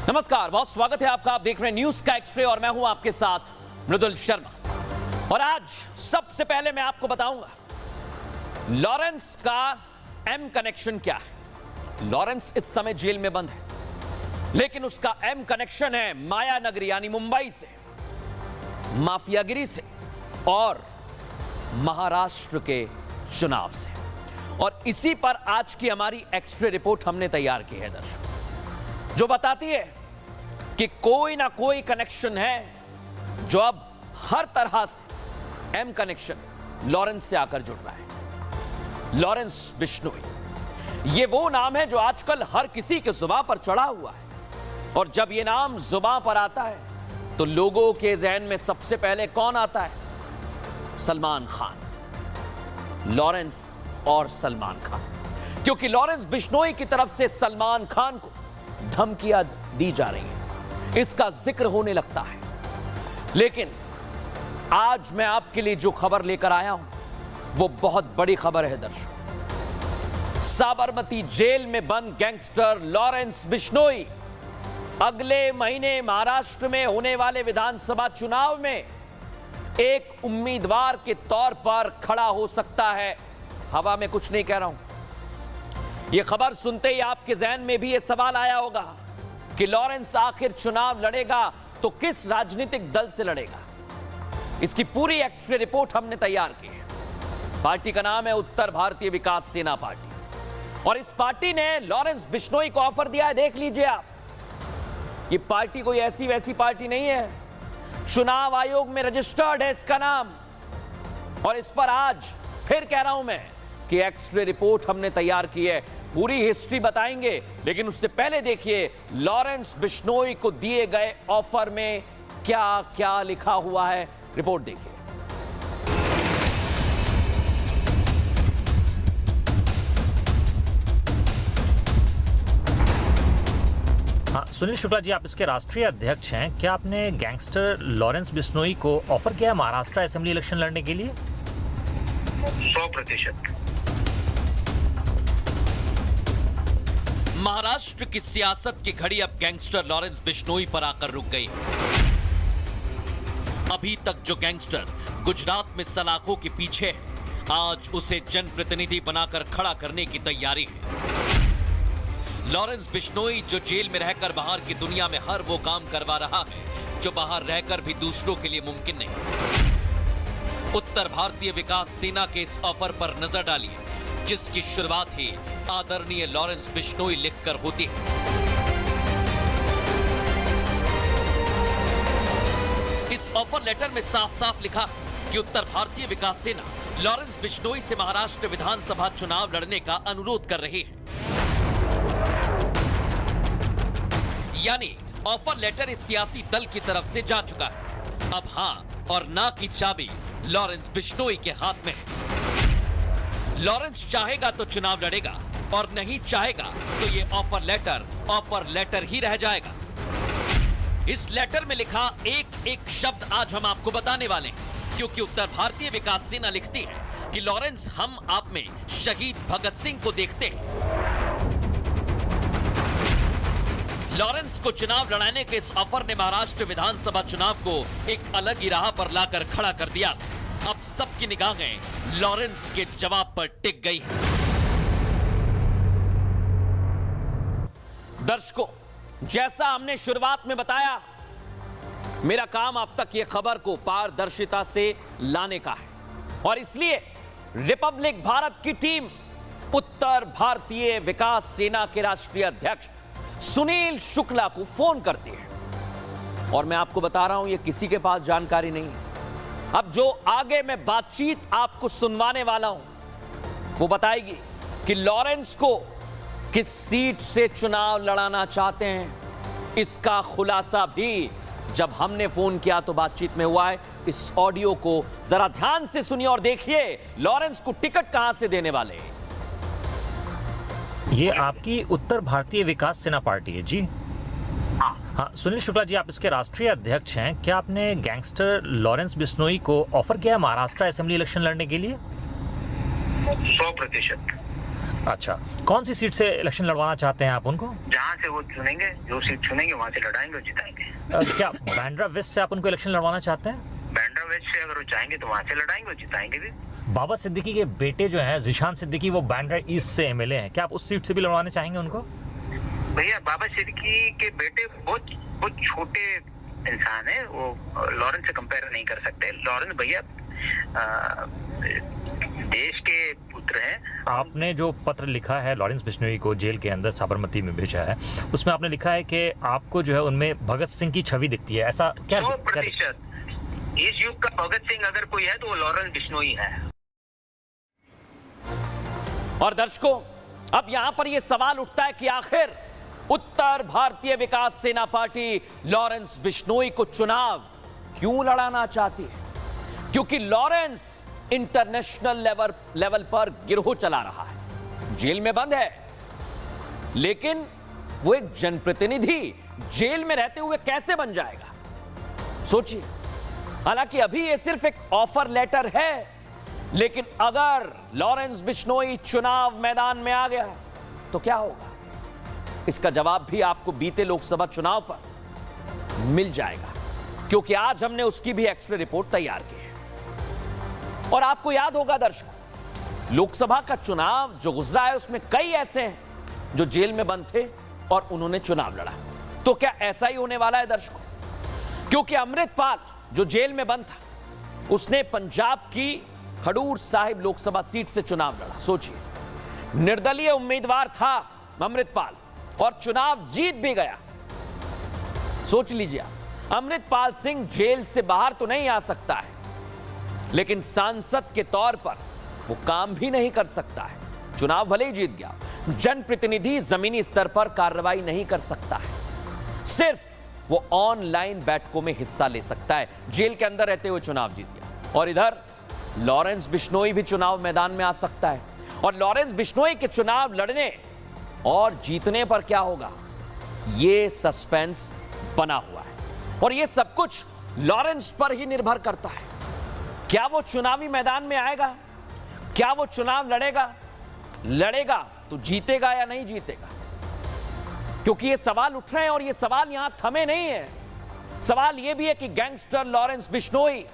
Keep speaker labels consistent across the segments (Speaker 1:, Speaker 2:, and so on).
Speaker 1: नमस्कार, बहुत स्वागत है आपका। आप देख रहे हैं न्यूज का एक्सरे और मैं हूं आपके साथ मृदुल शर्मा। और आज सबसे पहले मैं आपको बताऊंगा लॉरेंस का एम कनेक्शन क्या है। लॉरेंस इस समय जेल में बंद है, लेकिन उसका एम कनेक्शन है माया नगरी यानी मुंबई से, माफियागिरी से और महाराष्ट्र के चुनाव से। और इसी पर आज की हमारी एक्सरे रिपोर्ट हमने तैयार की है दर्शक, जो बताती है कि कोई ना कोई कनेक्शन है जो अब हर तरह से एम कनेक्शन लॉरेंस से आकर जुड़ रहा है। लॉरेंस बिश्नोई, ये वो नाम है जो आजकल हर किसी के जुबान पर चढ़ा हुआ है। और जब ये नाम जुबान पर आता है तो लोगों के जहन में सबसे पहले कौन आता है? सलमान खान। लॉरेंस और सलमान खान, क्योंकि लॉरेंस बिश्नोई की तरफ से सलमान खान को धमकियां दी जा रही हैं, इसका जिक्र होने लगता है। लेकिन आज मैं आपके लिए जो खबर लेकर आया हूं वो बहुत बड़ी खबर है दर्शकों। साबरमती जेल में बंद गैंगस्टर लॉरेंस बिश्नोई अगले महीने महाराष्ट्र में होने वाले विधानसभा चुनाव में एक उम्मीदवार के तौर पर खड़ा हो सकता है। हवा में कुछ नहीं कह रहा हूं। यह खबर सुनते ही आपके जहन में भी यह सवाल आया होगा कि लॉरेंस आखिर चुनाव लड़ेगा तो किस राजनीतिक दल से लड़ेगा। इसकी पूरी एक्सरे रिपोर्ट हमने तैयार की है। पार्टी का नाम है उत्तर भारतीय विकास सेना पार्टी, और इस पार्टी ने लॉरेंस बिश्नोई को ऑफर दिया है। देख लीजिए आप, ये पार्टी कोई ऐसी वैसी पार्टी नहीं है, चुनाव आयोग में रजिस्टर्ड है इसका नाम। और इस पर आज फिर कह रहा हूं मैं कि एक्सरे रिपोर्ट हमने तैयार की है, पूरी हिस्ट्री बताएंगे। लेकिन उससे पहले देखिए लॉरेंस बिश्नोई को दिए गए ऑफर में क्या क्या लिखा हुआ है। रिपोर्ट देखिए।
Speaker 2: हाँ, सुनील शुक्ला जी, आप इसके राष्ट्रीय अध्यक्ष हैं। क्या आपने गैंगस्टर लॉरेंस बिश्नोई को ऑफर किया है महाराष्ट्र असेंबली इलेक्शन लड़ने के लिए?
Speaker 3: 100%।
Speaker 1: महाराष्ट्र की सियासत की घड़ी अब गैंगस्टर लॉरेंस बिश्नोई पर आकर रुक गई। अभी तक जो गैंगस्टर गुजरात में सलाखों के पीछे है, आज उसे जनप्रतिनिधि बनाकर खड़ा करने की तैयारी है। लॉरेंस बिश्नोई जो जेल में रहकर बाहर की दुनिया में हर वो काम करवा रहा है जो बाहर रहकर भी दूसरों के लिए मुमकिन नहीं। उत्तर भारतीय विकास सेना के इस ऑफर पर नजर डालिए, जिसकी शुरुआत ही आदरणीय लॉरेंस बिश्नोई लिखकर होती है। इस ऑफर लेटर में साफ साफ लिखा कि उत्तर भारतीय विकास सेना लॉरेंस बिश्नोई से महाराष्ट्र विधानसभा चुनाव लड़ने का अनुरोध कर रही है। यानी ऑफर लेटर इस सियासी दल की तरफ से जा चुका है। अब हां और ना की चाबी लॉरेंस बिश्नोई के हाथ में है। लॉरेंस चाहेगा तो चुनाव लड़ेगा और नहीं चाहेगा तो ये ऑफर लेटर ही रह जाएगा। इस लेटर में लिखा एक एक शब्द आज हम आपको बताने वाले हैं, क्योंकि उत्तर भारतीय विकास सेना लिखती है कि लॉरेंस, हम आप में शहीद भगत सिंह को देखते हैं। लॉरेंस को चुनाव लड़ाने के इस ऑफर ने महाराष्ट्र विधानसभा चुनाव को एक अलग ही राह पर लाकर खड़ा कर दिया। अब सबकी निगाहें लॉरेंस के जवाब पर टिक गई हैं। दर्शकों, जैसा हमने शुरुआत में बताया, मेरा काम अब तक यह खबर को पारदर्शिता से लाने का है, और इसलिए रिपब्लिक भारत की टीम उत्तर भारतीय विकास सेना के राष्ट्रीय अध्यक्ष सुनील शुक्ला को फोन करती है। और मैं आपको बता रहा हूं, यह किसी के पास जानकारी नहीं है। अब जो आगे मैं बातचीत आपको सुनवाने वाला हूं वो बताएगी कि लॉरेंस को किस सीट से चुनाव लड़ाना चाहते हैं। इसका खुलासा भी जब हमने फोन किया तो बातचीत में हुआ है। इस ऑडियो को जरा ध्यान से सुनिए और देखिए लॉरेंस को टिकट कहां से देने वाले हैं।
Speaker 2: ये आपकी उत्तर भारतीय विकास सेना पार्टी है जी? हाँ, सुनील शुक्ला जी, आप इसके राष्ट्रीय अध्यक्ष हैं। क्या आपने गैंगस्टर लॉरेंस बिश्नोई को ऑफर किया महाराष्ट्र असेंबली इलेक्शन लड़ने के लिए?
Speaker 3: 100%।
Speaker 2: अच्छा, कौन सी सीट से इलेक्शन लड़वाना चाहते हैं आप उनको?
Speaker 3: जहाँ से वो चुनेंगे, जो सीट चुनेंगे वहाँ से लड़ाएंगे और जिताएंगे।
Speaker 2: क्या बांद्रा वेस्ट से आप उनको इलेक्शन लड़वाना चाहते हैं?
Speaker 3: बैंड्रा वेस्ट से अगर वो चाहेंगे तो वहाँ से लड़ाएंगे और जिताएंगे भी।
Speaker 2: बाबा सिद्दीकी के बेटे जो हैं जिशान सिद्दीकी, वो बांद्रा ईस्ट से एमएलए हैं, क्या आप उस सीट से भी लड़वाना चाहेंगे उनको?
Speaker 3: भैया बाबा सिद्दीकी के बेटे बहुत छोटे इंसान है, वो लॉरेंस से कंपेयर नहीं कर सकते। लॉरेंस भैया देश के पुत्र हैं।
Speaker 2: आपने जो पत्र लिखा है लॉरेंस बिश्नोई को जेल के अंदर साबरमती में भेजा है, उसमें आपने लिखा है कि आपको जो है उनमें भगत सिंह की छवि दिखती है, ऐसा क्या?
Speaker 3: 100% इस युग का भगत सिंह अगर कोई है तो वो लॉरेंस बिश्नोई है।
Speaker 1: और दर्शकों, अब यहां पर यह सवाल उठता है कि आखिर उत्तर भारतीय विकास सेना पार्टी लॉरेंस बिश्नोई को चुनाव क्यों लड़ाना चाहती है? क्योंकि लॉरेंस इंटरनेशनल लेवल पर गिरोह चला रहा है, जेल में बंद है, लेकिन वो एक जनप्रतिनिधि जेल में रहते हुए कैसे बन जाएगा? सोचिए। हालांकि अभी ये सिर्फ एक ऑफर लेटर है, लेकिन अगर लॉरेंस बिश्नोई चुनाव मैदान में आ गया तो क्या होगा? इसका जवाब भी आपको बीते लोकसभा चुनाव पर मिल जाएगा, क्योंकि आज हमने उसकी भी एक्स्ट्रा रिपोर्ट तैयार की है। और आपको याद होगा दर्शकों, लोकसभा का चुनाव जो गुजरा है उसमें कई ऐसे हैं जो जेल में बंद थे और उन्होंने चुनाव लड़ा। तो क्या ऐसा ही होने वाला है दर्शकों? क्योंकि अमृतपाल जो जेल में बंद था, उसने पंजाब की खडूर साहिब लोकसभा सीट से चुनाव लड़ा। सोचिए, निर्दलीय उम्मीदवार था अमृतपाल और चुनाव जीत भी गया। सोच लीजिए, अमृतपाल सिंह जेल से बाहर तो नहीं आ सकता है, लेकिन सांसद के तौर पर वो काम भी नहीं कर सकता है। चुनाव भले ही जीत गया, जनप्रतिनिधि जमीनी स्तर पर कार्रवाई नहीं कर सकता है, सिर्फ वो ऑनलाइन बैठकों में हिस्सा ले सकता है। जेल के अंदर रहते हुए चुनाव जीत गया। और इधर लॉरेंस बिश्नोई भी चुनाव मैदान में आ सकता है, और लॉरेंस बिश्नोई के चुनाव लड़ने और जीतने पर क्या होगा, ये सस्पेंस बना हुआ है। और ये सब कुछ लॉरेंस पर ही निर्भर करता है। क्या वो चुनावी मैदान में आएगा? क्या वो चुनाव लड़ेगा तो जीतेगा या नहीं जीतेगा? क्योंकि ये सवाल उठ रहे हैं, और ये सवाल यहां थमे नहीं है। सवाल ये भी है कि गैंगस्टर लॉरेंस बिश्नोई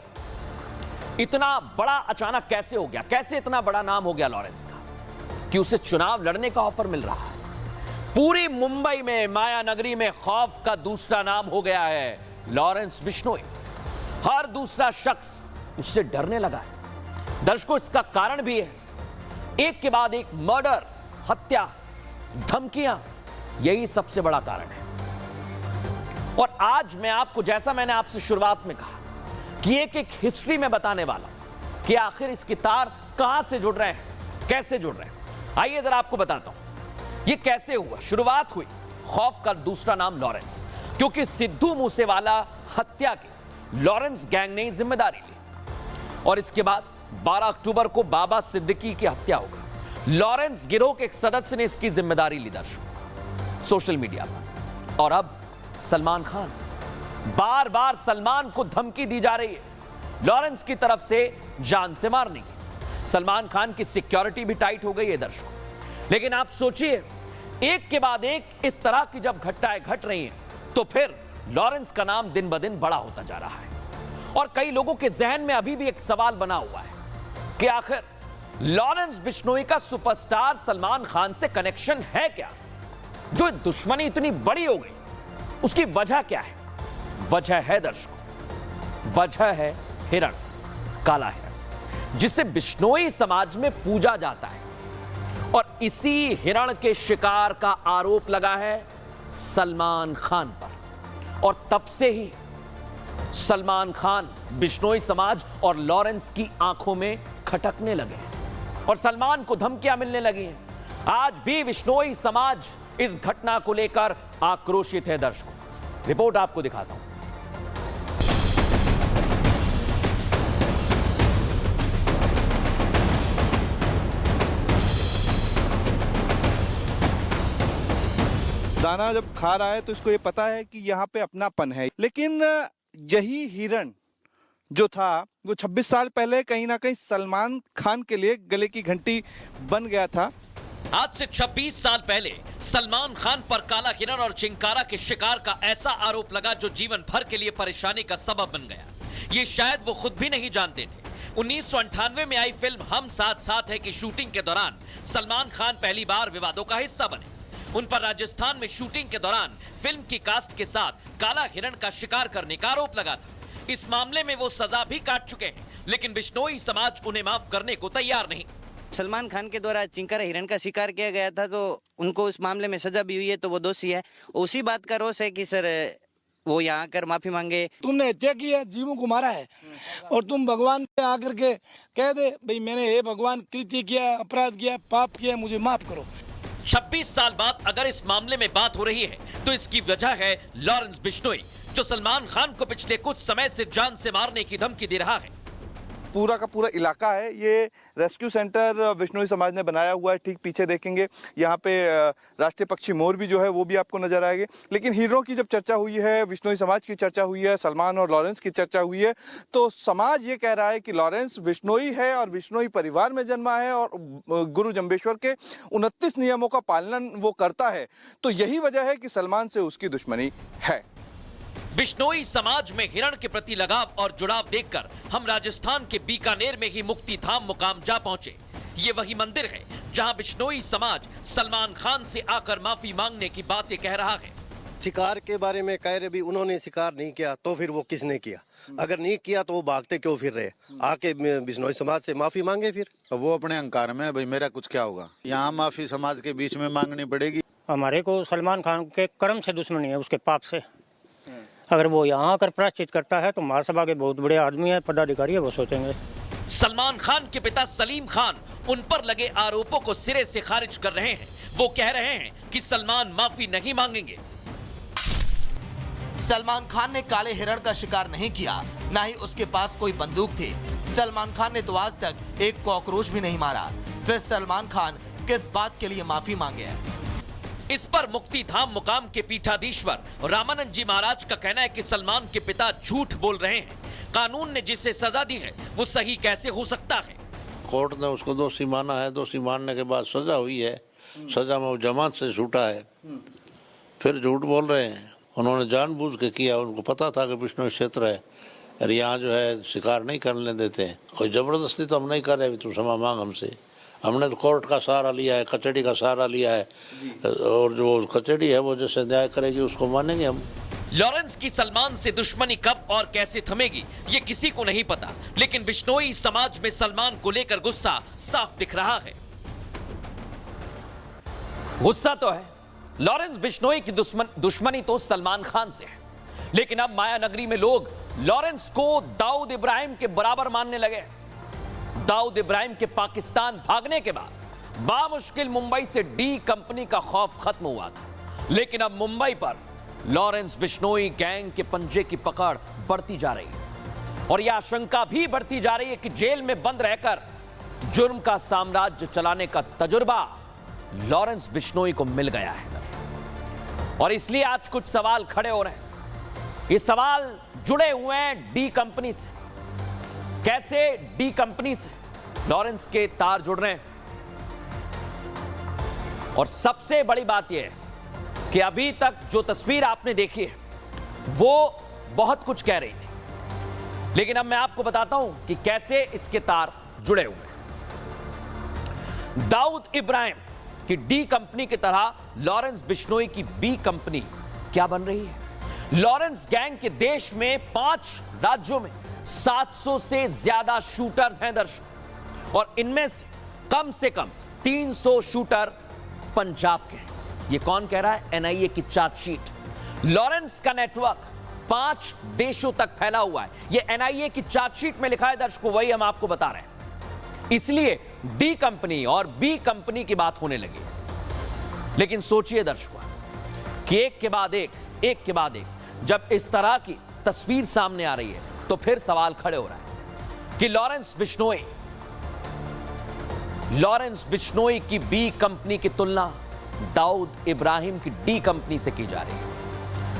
Speaker 1: इतना बड़ा अचानक कैसे हो गया? कैसे इतना बड़ा नाम हो गया लॉरेंस का कि उसे चुनाव लड़ने का ऑफर मिल रहा है? पूरी मुंबई में, माया नगरी में खौफ का दूसरा नाम हो गया है लॉरेंस बिश्नोई। हर दूसरा शख्स उससे डरने लगा है। दर्शकों, इसका कारण भी है, एक के बाद एक मर्डर, हत्या, धमकियां, यही सबसे बड़ा कारण है। और आज मैं आपको, जैसा मैंने आपसे शुरुआत में कहा, कि एक एक हिस्ट्री में बताने वाला हूं कि आखिर इसके तार कहां से जुड़ रहे हैं, कैसे जुड़ रहे हैं। आइए जरा आपको बताता हूं ये कैसे हुआ। शुरुआत हुई खौफ का दूसरा नाम लॉरेंस, क्योंकि सिद्धू मूसेवाला हत्या की लॉरेंस गैंग ने जिम्मेदारी ली, और इसके बाद 12 अक्टूबर को बाबा सिद्दीकी की हत्या हो गई। लॉरेंस गिरोह के एक सदस्य ने इसकी जिम्मेदारी ली दर्शकों, सोशल मीडिया पर। और अब सलमान खान, बार बार सलमान को धमकी दी जा रही है लॉरेंस की तरफ से जान से मारने की। सलमान खान की सिक्योरिटी भी टाइट हो गई है दर्शकों। लेकिन आप सोचिए, एक के बाद एक इस तरह की जब घटनाएं घट रही हैं, तो फिर लॉरेंस का नाम दिन ब दिन बड़ा होता जा रहा है। और कई लोगों के जहन में अभी भी एक सवाल बना हुआ है कि आखिर लॉरेंस बिश्नोई का सुपरस्टार सलमान खान से कनेक्शन है क्या? जो दुश्मनी इतनी बड़ी हो गई, उसकी वजह क्या है? वजह है दर्शकों, वजह है हिरण, काला हिरण, जिसे बिश्नोई समाज में पूजा जाता है। और इसी हिरण के शिकार का आरोप लगा है सलमान खान पर। और तब से ही सलमान खान बिश्नोई समाज और लॉरेंस की आंखों में खटकने लगे हैं, और सलमान को धमकियां मिलने लगी हैं। आज भी बिश्नोई समाज इस घटना को लेकर आक्रोशित है दर्शकों। रिपोर्ट आपको दिखाता हूं।
Speaker 4: दाना जब खा रहा है तो इसको ये पता है कि यहाँ पे अपनापन है। लेकिन यही हिरण जो था वो 26 साल पहले कहीं ना कहीं सलमान खान के लिए गले की घंटी बन गया था।
Speaker 1: आज से 26 साल पहले सलमान खान पर काला हिरण और चिंकारा के शिकार का ऐसा आरोप लगा जो जीवन भर के लिए परेशानी का सबब बन गया। ये शायद वो खुद भी नहीं जानते थे। 1998 में आई फिल्म हम साथ साथ है की शूटिंग के दौरान सलमान खान पहली बार विवादों का हिस्सा बने। उन पर राजस्थान में शूटिंग के दौरान फिल्म की कास्ट के साथ काला हिरण का शिकार करने का आरोप लगा था। इस मामले में वो सजा भी काट चुके हैं, लेकिन बिश्नोई समाज उन्हें माफ करने को तैयार नहीं।
Speaker 5: सलमान खान के द्वारा चिंकारा हिरण का शिकार किया गया था, तो उनको उस मामले में सजा भी हुई है, तो वो दोषी है। उसी बात का रोष है कि सर वो यहाँ आकर माफी मांगे।
Speaker 6: तुमने हत्या की है, जीवों को मारा है, और तुम भगवान के आकर के कह दे भाई मैंने हे भगवान कृत्य किया, अपराध किया, पाप किया, मुझे माफ करो।
Speaker 1: 26 साल बाद अगर इस मामले में बात हो रही है तो इसकी वजह है लॉरेंस बिश्नोई, जो सलमान खान को पिछले कुछ समय से जान से मारने की धमकी दे रहा है।
Speaker 4: पूरा का पूरा इलाका है, ये रेस्क्यू सेंटर बिश्नोई समाज ने बनाया हुआ है। ठीक पीछे देखेंगे यहाँ पे राष्ट्रीय पक्षी मोर भी जो है वो भी आपको नजर आएंगे। लेकिन हीरों की जब चर्चा हुई है, बिश्नोई समाज की चर्चा हुई है, सलमान और लॉरेंस की चर्चा हुई है, तो समाज ये कह रहा है कि लॉरेंस बिश्नोई है और बिश्नोई परिवार में जन्मा है और गुरु जम्बेश्वर के 29 नियमों का पालन वो करता है। तो यही वजह है कि सलमान से उसकी दुश्मनी है।
Speaker 1: बिश्नोई समाज में हिरण के प्रति लगाव और जुड़ाव देखकर हम राजस्थान के बीकानेर में ही मुक्ति धाम मुकाम जा पहुंचे। ये वही मंदिर है जहां बिश्नोई समाज सलमान खान से आकर माफी मांगने की बातें कह रहा है।
Speaker 7: शिकार के बारे में कह रहे भी उन्होंने शिकार नहीं किया, तो फिर वो किसने किया? अगर नहीं किया तो वो भागते क्यों फिर रहे? आके बिश्नोई समाज से माफी मांगे फिर।
Speaker 8: वो अपने अहंकार में भाई मेरा कुछ क्या होगा, यहाँ माफी समाज के बीच में मांगनी पड़ेगी।
Speaker 9: हमारे को सलमान खान के कर्म से दुश्मनी है, उसके पाप से। अगर वो यहाँ आकर प्रायश्चित करता है तो महासभा के बहुत बड़े आदमी है, पदाधिकारी है, वो सोचेंगे।
Speaker 1: सलमान खान के पिता सलीम खान उन पर लगे आरोपों को सिरे से खारिज कर रहे हैं। वो कह रहे हैं कि सलमान माफी नहीं मांगेंगे।
Speaker 10: सलमान खान ने काले हिरण का शिकार नहीं किया, न ही उसके पास कोई बंदूक थी। सलमान खान ने तो आज तक एक कॉकरोच भी नहीं मारा। फिर सलमान खान किस बात के लिए माफी मांगे?
Speaker 1: इस पर मुक्ति धाम मुकाम के पीठाधीश्वर रामानंद जी महाराज का कहना है कि सलमान के पिता झूठ बोल रहे हैं। कानून ने जिसे सजा दी है वो सही कैसे हो सकता है?
Speaker 8: कोर्ट ने उसको दोषी माना है, दोषी मानने के बाद सजा हुई है, सजा में वो जमानत से छूटा है, फिर झूठ बोल रहे हैं। उन्होंने जानबूझ के किया, उनको पता था कि बिश्नोई क्षेत्र है और यहाँ जो है शिकार नहीं करने देते हैं। कोई जबरदस्ती तो हम नहीं कर रहे, तुम क्षमा मांग हमसे। हमने तो कोर्ट का सहारा लिया है, कचहरी का सहारा लिया है, और जो कचहरी है वो जैसे न्याय करेगी उसको मानेंगे हम।
Speaker 1: लॉरेंस की सलमान से दुश्मनी कब और कैसे थमेगी ये किसी को नहीं पता, लेकिन बिश्नोई समाज में सलमान को लेकर गुस्सा साफ दिख रहा है। गुस्सा तो है, लॉरेंस बिश्नोई की दुश्मनी तो सलमान खान से है, लेकिन अब माया नगरी में लोग लॉरेंस को दाऊद इब्राहिम के बराबर मानने लगे। दाऊद इब्राहिम के पाकिस्तान भागने के बाद बामुश्किल मुंबई से डी कंपनी का खौफ खत्म हुआ था, लेकिन अब मुंबई पर लॉरेंस बिश्नोई गैंग के पंजे की पकड़ बढ़ती जा रही है और यह आशंका भी बढ़ती जा रही है कि जेल में बंद रहकर जुर्म का साम्राज्य चलाने का तजुर्बा लॉरेंस बिश्नोई को मिल गया है। और इसलिए आज कुछ सवाल खड़े हो रहे हैं। ये सवाल जुड़े हुए हैं डी कंपनी से। कैसे डी कंपनी से लॉरेंस के तार जुड़ रहे हैं? और सबसे बड़ी बात यह है कि अभी तक जो तस्वीर आपने देखी है वो बहुत कुछ कह रही थी, लेकिन अब मैं आपको बताता हूं कि कैसे इसके तार जुड़े हुए हैं। दाऊद इब्राहिम की डी कंपनी की तरह लॉरेंस बिश्नोई की बी कंपनी क्या बन रही है? लॉरेंस गैंग के देश में 5 राज्यों में 700 से ज्यादा शूटर्स हैं दर्शक, और इनमें से कम 300 शूटर पंजाब के हैं। ये कौन कह रहा है? एनआईए की चार्जशीट। लॉरेंस का नेटवर्क 5 देशों तक फैला हुआ है, ये एनआईए की चार्जशीट में लिखा है दर्शकों, वही हम आपको बता रहे हैं। इसलिए डी कंपनी और बी कंपनी की बात होने लगी। लेकिन सोचिए दर्शकों कि एक के बाद एक जब इस तरह की तस्वीर सामने आ रही है तो फिर सवाल खड़े हो रहा है कि लॉरेंस बिश्नोई की बी कंपनी की तुलना दाऊद इब्राहिम की डी कंपनी से की जा रही है,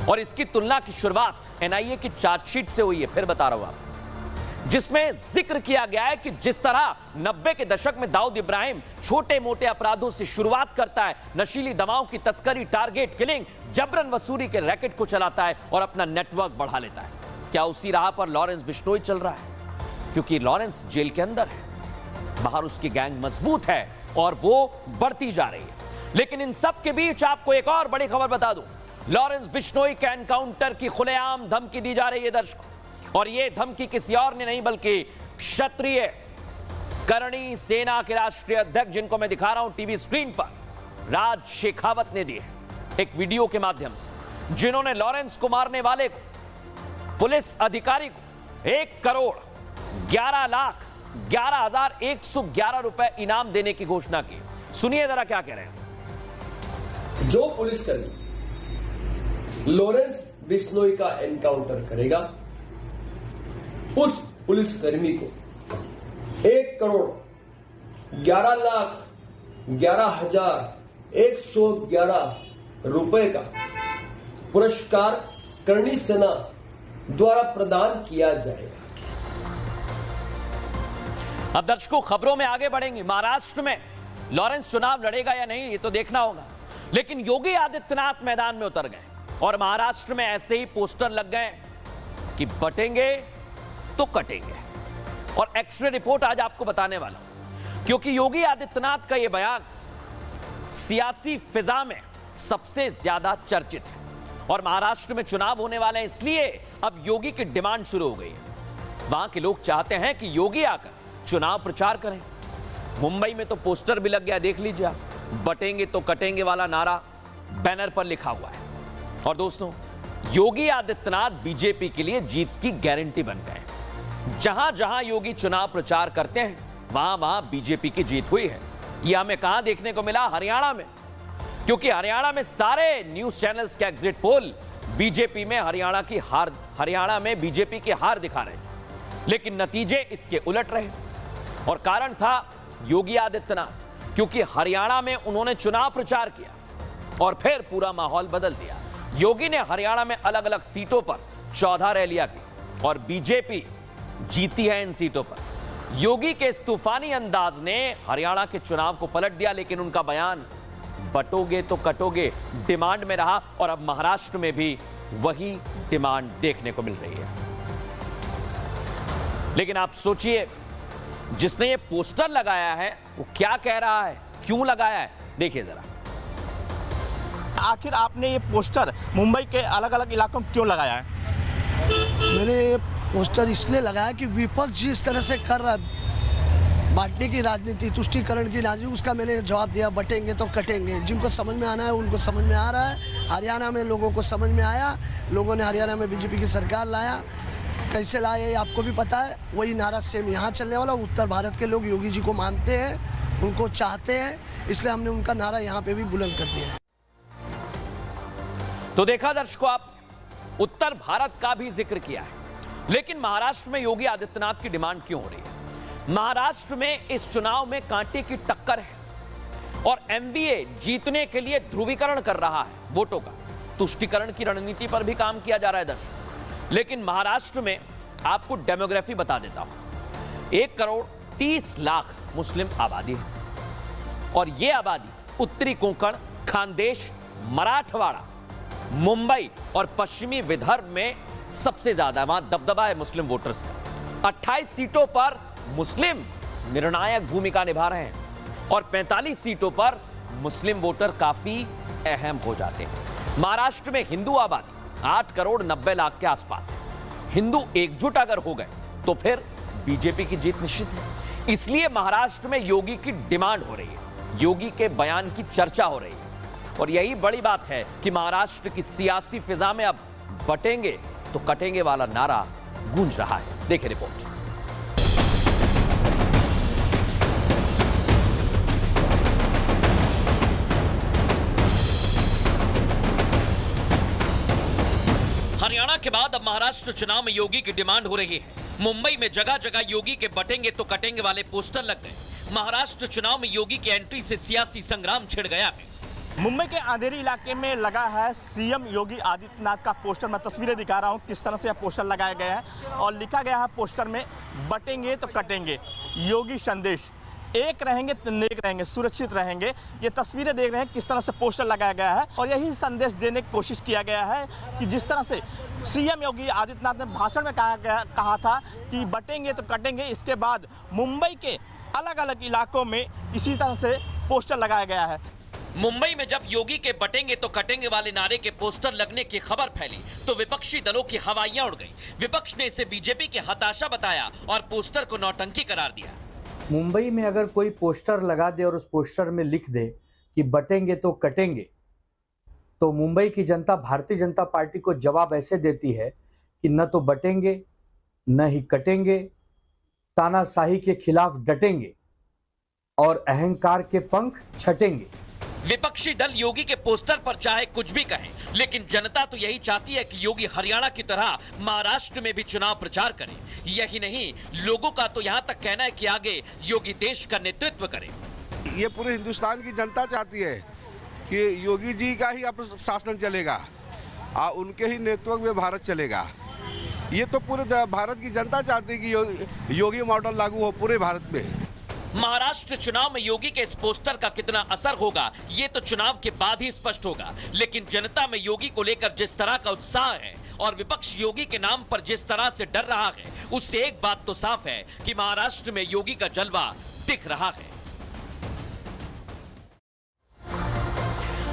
Speaker 1: और इसकी तुलना की शुरुआत एनआईए की चार्जशीट से हुई है। फिर बता रहा हूं आपको जिसमें जिक्र किया गया है कि जिस तरह 90 के दशक में दाऊद इब्राहिम छोटे मोटे अपराधों से शुरुआत करता है, नशीली दवाओं की तस्करी, टारगेट किलिंग, जबरन वसूली के रैकेट को चलाता है और अपना नेटवर्क बढ़ा लेता है। क्या उसी राह पर लॉरेंस बिश्नोई चल रहा है? क्योंकि लॉरेंस जेल के अंदर है, बाहर उसकी गैंग मजबूत है और वो बढ़ती जा रही है। लेकिन इन सब के बीच आपको एक और बड़ी खबर बता दूं, लॉरेंस बिश्नोई के एनकाउंटर की खुलेआम धमकी दी जा रही है दर्शकों, और यह धमकी किसी और ने नहीं बल्कि क्षत्रिय करणी सेना के राष्ट्रीय अध्यक्ष, जिनको मैं दिखा रहा हूं टीवी स्क्रीन पर, राज शेखावत ने दी है एक वीडियो के माध्यम से, जिन्होंने लॉरेंस को मारने वाले को, पुलिस अधिकारी को 1,11,11,111 रुपए इनाम देने की घोषणा की। सुनिए जरा क्या कह रहे हैं।
Speaker 11: जो पुलिसकर्मी लॉरेंस बिश्नोई का एनकाउंटर करेगा, उस पुलिसकर्मी को 1,11,11,111 रुपए का पुरस्कार करणी सेना द्वारा प्रदान किया जाएगा।
Speaker 1: अब दर्शकों खबरों में आगे बढ़ेंगे। महाराष्ट्र में लॉरेंस चुनाव लड़ेगा या नहीं ये तो देखना होगा, लेकिन योगी आदित्यनाथ मैदान में उतर गए और महाराष्ट्र में ऐसे ही पोस्टर लग गए कि बटेंगे तो कटेंगे। और एक्सरे रिपोर्ट आज आपको बताने वाला हूं, क्योंकि योगी आदित्यनाथ का यह बयान सियासी फिजा में सबसे ज्यादा चर्चित है। और महाराष्ट्र में चुनाव होने वाले हैं, इसलिए अब योगी की डिमांड शुरू हो गई है। वहां के लोग चाहते हैं कि योगी आकर चुनाव प्रचार करें। मुंबई में तो पोस्टर भी लग गया, देख लीजिए आप, बटेंगे तो कटेंगे वाला नारा बैनर पर लिखा हुआ है। और दोस्तों, योगी आदित्यनाथ बीजेपी के लिए जीत की गारंटी बन गए। जहां जहां योगी चुनाव प्रचार करते हैं वहां वहां बीजेपी की जीत हुई है। यह हमें कहां देखने को मिला? हरियाणा में, क्योंकि हरियाणा में सारे न्यूज चैनल्स के एग्जिट पोल बीजेपी में हरियाणा में बीजेपी की हार दिखा रहे थे, लेकिन नतीजे इसके उलट रहे। और कारण था योगी आदित्यनाथ, क्योंकि हरियाणा में उन्होंने चुनाव प्रचार किया और फिर पूरा माहौल बदल दिया। योगी ने हरियाणा में अलग अलग सीटों पर 14 रैलियां की और बीजेपी जीती है इन सीटों पर। योगी के इस तूफानी अंदाज ने हरियाणा के चुनाव को पलट दिया, लेकिन उनका बयान बटोगे तो कटोगे डिमांड में रहा और अब महाराष्ट्र में भी वही डिमांड देखने को मिल रही है। लेकिन आप सोचिए, जिसने ये पोस्टर लगाया है वो क्या कह रहा है, क्यों लगाया है, देखिए जरा।
Speaker 12: आखिर आपने ये पोस्टर मुंबई के अलग अलग इलाकों में क्यों लगाया है?
Speaker 13: मैंने ये पोस्टर इसलिए लगाया कि विपक्ष जिस तरह से कर रहा है बांटने की राजनीति, तुष्टीकरण की राजनीति, उसका मैंने जवाब दिया, बटेंगे तो कटेंगे। जिनको समझ में आना है उनको समझ में आ रहा है। हरियाणा में लोगों को समझ में आया, लोगों ने हरियाणा में बीजेपी की सरकार लाया। कैसे लाया ये आपको भी पता है। वही नारा सेम यहाँ चलने वाला। उत्तर भारत के लोग योगी जी को मानते हैं, उनको चाहते हैं, इसलिए हमने उनका नारा यहाँ पे भी बुलंद कर दिया है।
Speaker 1: तो देखा दर्शकों, आप उत्तर भारत का भी जिक्र किया है, लेकिन महाराष्ट्र में योगी आदित्यनाथ की डिमांड क्यों हो रही है? महाराष्ट्र में इस चुनाव में कांटे की टक्कर है और एमवीए जीतने के लिए ध्रुवीकरण कर रहा है वोटों का। तुष्टीकरण की रणनीति पर भी काम किया जा रहा है दर्शकों। लेकिन महाराष्ट्र में आपको डेमोग्राफी बता देता हूं, 1,30,00,000 मुस्लिम आबादी है और यह आबादी उत्तरी कोंकण, खानदेश, मराठवाड़ा, मुंबई और पश्चिमी विदर्भ में सबसे ज्यादा, वहां दबदबा है मुस्लिम वोटर्स का। 28 सीटों पर मुस्लिम निर्णायक भूमिका निभा रहे हैं और 45 सीटों पर मुस्लिम वोटर काफी अहम हो जाते हैं। महाराष्ट्र में हिंदू आबादी 8,90,00,000 के आसपास है। हिंदू एकजुट अगर हो गए तो फिर बीजेपी की जीत निश्चित है। इसलिए महाराष्ट्र में योगी की डिमांड हो रही है, योगी के बयान की चर्चा हो रही है और यही बड़ी बात है कि महाराष्ट्र की सियासी फिजा में अब बटेंगे तो कटेंगे वाला नारा गूंज रहा है। देखिए रिपोर्ट। हरियाणा के बाद अब महाराष्ट्र चुनाव में योगी की डिमांड हो रही है। मुंबई में जगह जगह योगी के बटेंगे तो कटेंगे वाले पोस्टर लग गए। महाराष्ट्र चुनाव में योगी की एंट्री से सियासी संग्राम छिड़ गया है।
Speaker 12: मुंबई के अंधेरी इलाके में लगा है सीएम योगी आदित्यनाथ का पोस्टर। मैं तस्वीरें दिखा रहा हूं किस तरह से यह पोस्टर लगाया गया है और लिखा गया है पोस्टर में, बटेंगे तो कटेंगे, योगी संदेश, एक रहेंगे तो नेक रहेंगे, सुरक्षित रहेंगे। ये तस्वीरें देख रहे हैं किस तरह से पोस्टर लगाया गया है और यही संदेश देने की कोशिश किया गया है कि जिस तरह से सीएम योगी आदित्यनाथ ने भाषण में कहा था कि बटेंगे तो कटेंगे, इसके बाद मुंबई के अलग अलग इलाकों में इसी तरह से पोस्टर लगाया गया है।
Speaker 1: मुंबई में जब योगी के बटेंगे तो कटेंगे वाले नारे के पोस्टर लगने की खबर फैली तो विपक्षी दलों की हवाइयां उड़ गईं। विपक्ष ने इसे बीजेपी की हताशा बताया और पोस्टर को नौटंकी करार दिया।
Speaker 14: मुंबई में अगर कोई पोस्टर लगा दे और उस पोस्टर में लिख दे कि बटेंगे तो कटेंगे, तो मुंबई की जनता भारतीय जनता पार्टी को जवाब ऐसे देती है कि न तो बटेंगे न ही कटेंगे, तानाशाही के खिलाफ डटेंगे और अहंकार के पंख छटेंगे।
Speaker 1: विपक्षी दल योगी के पोस्टर पर चाहे कुछ भी कहें, लेकिन जनता तो यही चाहती है कि योगी हरियाणा की तरह महाराष्ट्र में भी चुनाव प्रचार करें। यही नहीं, लोगों का तो यहां तक कहना है कि आगे योगी देश का नेतृत्व करें।
Speaker 15: ये पूरे हिंदुस्तान की जनता चाहती है कि योगी जी का ही अब शासन चलेगा और उनके ही नेतृत्व में भारत चलेगा। ये तो पूरे भारत की जनता चाहती है कि योगी मॉडल लागू हो पूरे भारत में।
Speaker 1: महाराष्ट्र चुनाव में योगी के इस पोस्टर का कितना असर होगा, ये तो चुनाव के बाद ही स्पष्ट होगा। लेकिन जनता में योगी को लेकर जिस तरह का उत्साह है और विपक्ष योगी के नाम पर जिस तरह से डर रहा है, उससे एक बात तो साफ है कि महाराष्ट्र में योगी का जलवा दिख रहा है।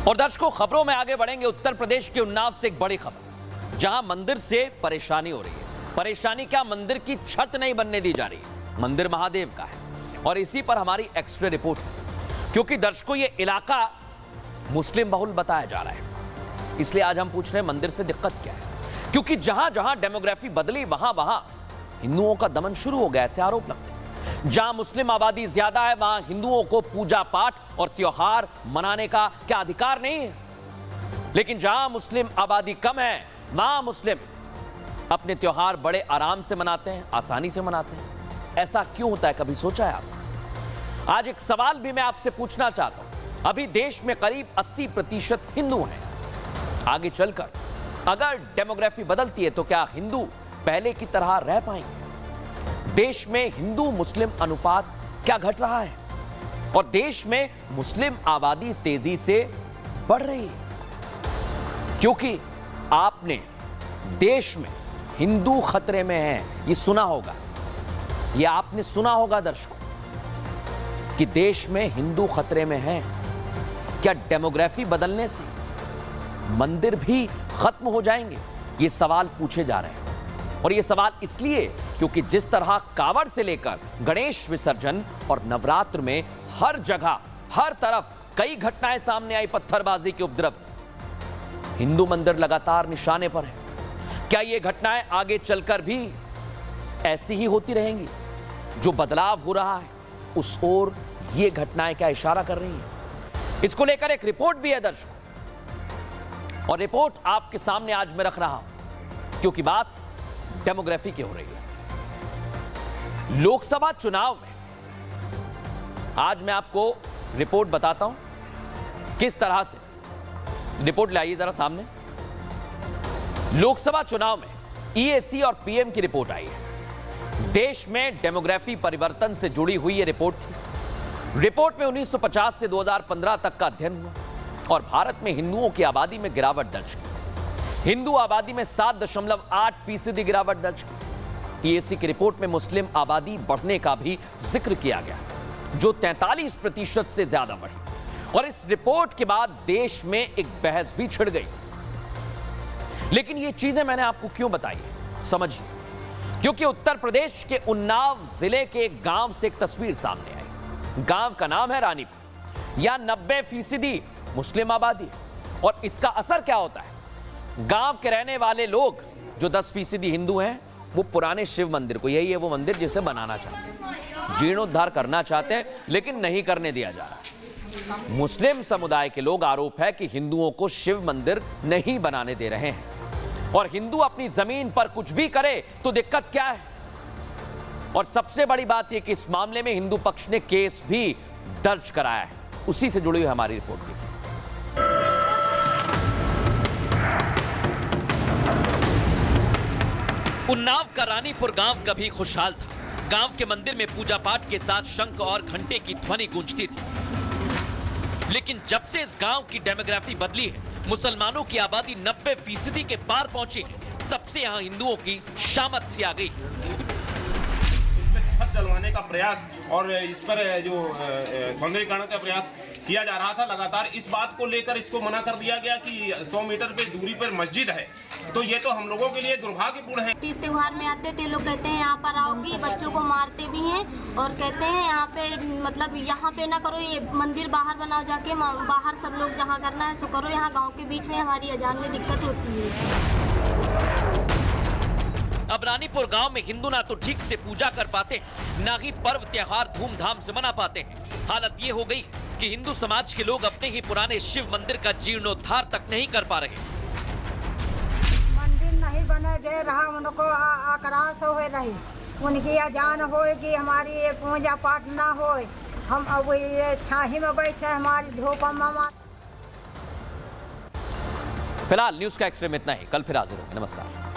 Speaker 1: और दर्शकों, खबरों में आगे बढ़ेंगे। उत्तर प्रदेश के उन्नाव से एक बड़ी खबर, जहां मंदिर से परेशानी हो रही है। परेशानी क्या, मंदिर की छत नहीं बनने दी जा रही, मंदिर महादेव का है और इसी पर हमारी एक्स्ट्रा रिपोर्ट है। क्योंकि दर्शकों, ये इलाका मुस्लिम बहुल बताया जा रहा है, इसलिए आज हम पूछ रहे हैं मंदिर से दिक्कत क्या है। क्योंकि जहां जहां डेमोग्राफी बदली वहां वहां हिंदुओं का दमन शुरू हो गया, ऐसे आरोप लगते हैं। जहां मुस्लिम आबादी ज्यादा है वहां हिंदुओं को पूजा पाठ और त्योहार मनाने का क्या अधिकार नहीं है? लेकिन जहां मुस्लिम आबादी कम है वहां मुस्लिम अपने त्योहार बड़े आराम से मनाते हैं, आसानी से मनाते हैं। ऐसा क्यों होता है, कभी सोचा है आप? आज एक सवाल भी मैं आपसे पूछना चाहता हूं। अभी देश में करीब 80% हिंदू हैं। आगे चलकर अगर डेमोग्राफी बदलती है तो क्या हिंदू पहले की तरह रह पाएंगे? देश में हिंदू मुस्लिम अनुपात क्या घट रहा है? और देश में मुस्लिम आबादी तेजी से बढ़ रही है, क्योंकि आपने देश में हिंदू खतरे में है ये सुना होगा। ये आपने सुना होगा दर्शकों कि देश में हिंदू खतरे में हैं। क्या डेमोग्राफी बदलने से मंदिर भी खत्म हो जाएंगे? ये सवाल पूछे जा रहे हैं। और ये सवाल इसलिए क्योंकि जिस तरह कावड़ से लेकर गणेश विसर्जन और नवरात्र में हर जगह हर तरफ कई घटनाएं सामने आई, पत्थरबाजी के उपद्रव, हिंदू मंदिर लगातार निशाने पर है। क्या ये घटनाएं आगे चलकर भी ऐसी ही होती रहेंगी? जो बदलाव हो रहा है उस ओर ये घटनाएं क्या इशारा कर रही हैं? इसको लेकर एक रिपोर्ट भी है दर्शकों, और रिपोर्ट आपके सामने आज मैं रख रहा हूं क्योंकि बात डेमोग्राफी की हो रही है। लोकसभा चुनाव में आज मैं आपको रिपोर्ट बताता हूं किस तरह से। रिपोर्ट लाइए जरा सामने। लोकसभा चुनाव में ईएसी और पीएम की रिपोर्ट आई है। देश में डेमोग्राफी परिवर्तन से जुड़ी हुई ये रिपोर्ट थी। रिपोर्ट में 1950 से 2015 तक का अध्ययन हुआ और भारत में हिंदुओं की आबादी में गिरावट दर्ज की। हिंदू आबादी में 7.8% गिरावट दर्ज की। ईएसी की रिपोर्ट में मुस्लिम आबादी बढ़ने का भी जिक्र किया गया, जो 43% से ज्यादा बढ़ी। और इस रिपोर्ट के बाद देश में एक बहस भी छिड़ गई। लेकिन ये चीजें मैंने आपको क्यों बताई है, समझिए। क्योंकि उत्तर प्रदेश के उन्नाव जिले के एक गांव से एक तस्वीर सामने आई। गांव का नाम है रानीपुर। यहां 90% मुस्लिम आबादी है। और इसका असर क्या होता है? गांव के रहने वाले लोग जो 10% हिंदू हैं, वो पुराने शिव मंदिर को, यही है वो मंदिर जिसे बनाना चाहते हैं, जीर्णोद्धार करना चाहते हैं, लेकिन नहीं करने दिया जा रहा। मुस्लिम समुदाय के लोग आरोप है कि हिंदुओं को शिव मंदिर नहीं बनाने दे रहे हैं। और हिंदू अपनी जमीन पर कुछ भी करे तो दिक्कत क्या है? और सबसे बड़ी बात यह कि इस मामले में हिंदू पक्ष ने केस भी दर्ज कराया है। उसी से जुड़ी हुई हमारी रिपोर्ट देखिए। उन्नाव का रानीपुर गांव कभी खुशहाल था। गांव के मंदिर में पूजा पाठ के साथ शंख और घंटे की ध्वनि गूंजती थी। लेकिन जब से इस गांव की डेमोग्राफी बदली है, मुसलमानों की आबादी 90% के पार पहुंची है, तब से यहां हिंदुओं की शामत सी आ गई।
Speaker 16: छत जलवाने का प्रयास और इस पर जो सौंदर्यीकरण का प्रयास किया जा रहा था लगातार, इस बात को लेकर इसको मना कर दिया गया कि 100 मीटर पे दूरी पर मस्जिद है, तो ये तो हम लोगों के लिए दुर्भाग्यपूर्ण है।
Speaker 17: तीज त्योहार में आते थे लोग, कहते हैं यहाँ पर आओगी, बच्चों को मारते भी हैं और कहते हैं यहाँ पे मतलब यहाँ पे ना करो, ये मंदिर बाहर बनाओ, जाके बाहर सब लोग जहाँ करना है सो करो, यहाँ गाँव के बीच में हमारी अजान में दिक्कत होती है।
Speaker 1: अब रानीपुर गांव में हिंदू ना तो ठीक से पूजा कर पाते हैं, ना ही पर्व त्योहार धूमधाम से मना पाते हैं। हालत ये हो गई कि हिंदू समाज के लोग अपने ही पुराने शिव मंदिर का जीर्णोद्धार तक नहीं कर पा रहे।
Speaker 18: मंदिर नहीं बने दे रहा, उनको आक्रांत हो रही, उनकी अजान होएगी, हमारी पूजा पाठ ना होए, हम अब ये छाही में बैठे हमारी धूप मामा।
Speaker 1: फिलहाल न्यूज़ का एक्सप्रेस में इतना ही, कल फिर हाजिर होंगे। नमस्कार।